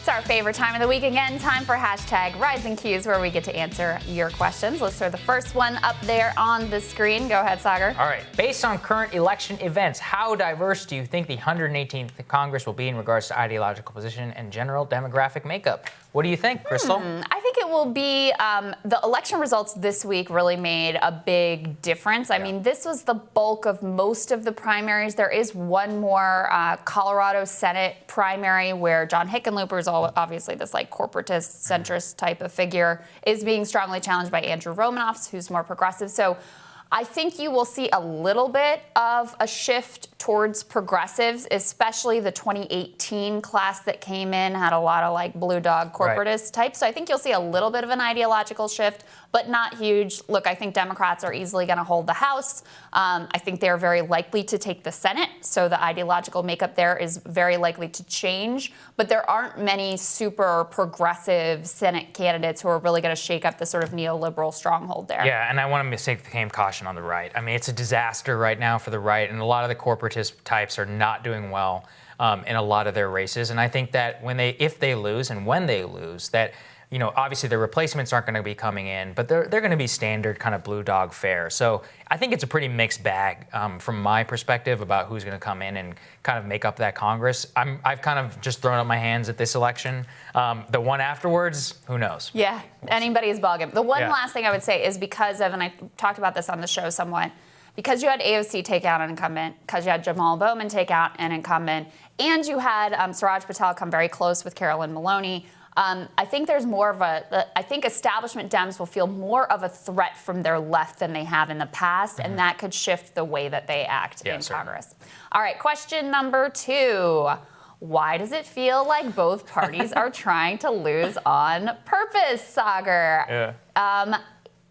It's our favorite time of the week again. Time for hashtag Rising Qs, where we get to answer your questions. Let's throw the first one up there on the screen. Go ahead, Saagar. All right. Based on current election events, how diverse do you think the 118th Congress will be in regards to ideological position and general demographic makeup? What do you think, Krystal? I think it will be, the election results this week really made a big difference. I mean, this was the bulk of most of the primaries. There is one more Colorado Senate primary where John Hickenlooper is obviously this like corporatist, centrist type of figure, is being strongly challenged by Andrew Romanoff, who's more progressive. So I think you will see a little bit of a shift towards progressives, especially the 2018 class that came in had a lot of like blue dog corporatist types. So I think you'll see a little bit of an ideological shift, but not huge. Look, I think Democrats are easily going to hold the House. I think they're very likely to take the Senate. So the ideological makeup there is very likely to change. But there aren't many super progressive Senate candidates who are really going to shake up the sort of neoliberal stronghold there. Yeah, and I want to take the same caution on the right. I mean, it's a disaster right now for the right, and a lot of the corporatist types are not doing well in a lot of their races. And I think that if they lose and when they lose, that obviously the replacements aren't going to be coming in, but they're going to be standard kind of blue dog fare. So I think it's a pretty mixed bag from my perspective about who's going to come in and kind of make up that Congress. I've kind of just thrown up my hands at this election. The one afterwards, who knows? Yeah, anybody's ballgame. The one last thing I would say is because of, and I talked about this on the show somewhat, because you had AOC take out an incumbent, because you had Jamal Bowman take out an incumbent, and you had Suraj Patel come very close with Carolyn Maloney, I think there's more of I think establishment Dems will feel more of a threat from their left than they have in the past, and that could shift the way that they act in Congress. All right, question number 2. Why does it feel like both parties are trying to lose on purpose, Saagar?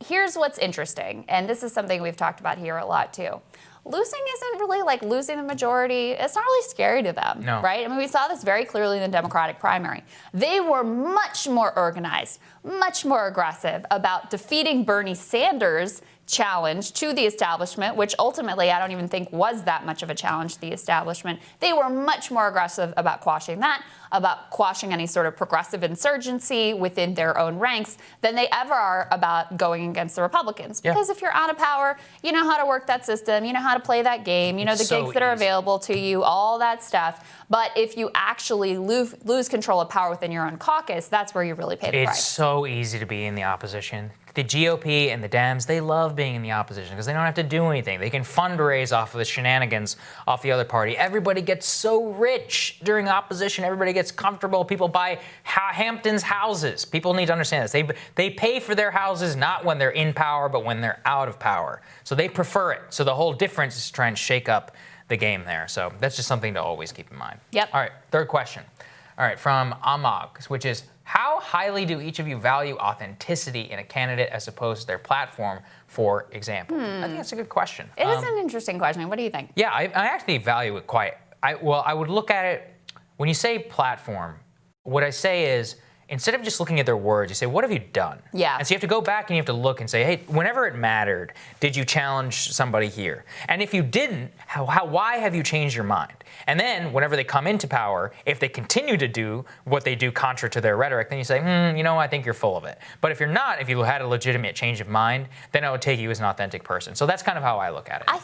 Here's what's interesting, and this is something we've talked about here a lot too. Losing isn't really like losing the majority. It's not really scary to them, right? I mean, we saw this very clearly in the Democratic primary. They were much more organized, much more aggressive about defeating Bernie Sanders' challenge to the establishment, which ultimately I don't even think was that much of a challenge to the establishment. They were much more aggressive about quashing that, about quashing any sort of progressive insurgency within their own ranks than they ever are about going against the Republicans. Because if you're out of power, you know how to work that system, you know how to play that game, you know the gigs that are available to you, all that stuff. But if you actually lose control of power within your own caucus, that's where you really pay the price. It's so easy to be in the opposition. The GOP and the Dems, they love being in the opposition because they don't have to do anything. They can fundraise off of the shenanigans off the other party. Everybody gets so rich during opposition. Everybody gets comfortable. People buy Hamptons houses. People need to understand this. They pay for their houses not when they're in power, but when they're out of power. So they prefer it. So the whole difference is to try and shake up the game there. So that's just something to always keep in mind. Yep. All right, third question. All right, from Amag, which is, how highly do each of you value authenticity in a candidate as opposed to their platform, for example? I think that's a good question. It is an interesting question. What do you think? Yeah, I actually value it quite. I would look at it, when you say platform, what I say is, instead of just looking at their words, you say, what have you done? Yeah. And so you have to go back and you have to look and say, hey, whenever it mattered, did you challenge somebody here? And if you didn't, why have you changed your mind? And then whenever they come into power, if they continue to do what they do contra to their rhetoric, then you say, I think you're full of it. But if you're not, if you had a legitimate change of mind, then I would take you as an authentic person. So that's kind of how I look at it. I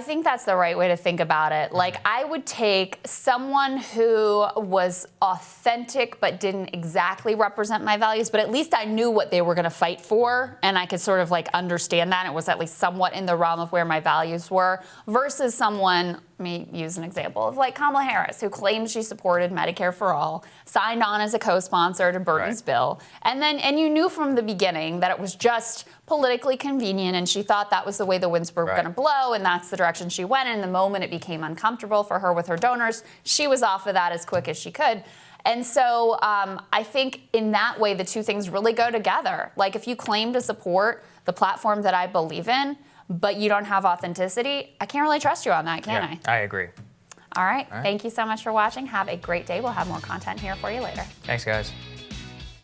think that's the right way to think about it. Like, I would take someone who was authentic but didn't exactly represent my values, but at least I knew what they were going to fight for, and I could sort of like understand that. It was at least somewhat in the realm of where my values were, versus someone, let me use an example of like Kamala Harris, who claimed she supported Medicare for all, signed on as a co-sponsor to Bernie's bill, and you knew from the beginning that it was just politically convenient, and she thought that was the way the winds were going to blow, and that's the direction she went in. The moment it became uncomfortable for her with her donors, she was off of that as quick as she could. And so I think in that way, the two things really go together. Like, if you claim to support the platform that I believe in, but you don't have authenticity, I can't really trust you on that, can I? I agree. All right. Thank you so much for watching. Have a great day. We'll have more content here for you later. Thanks, guys.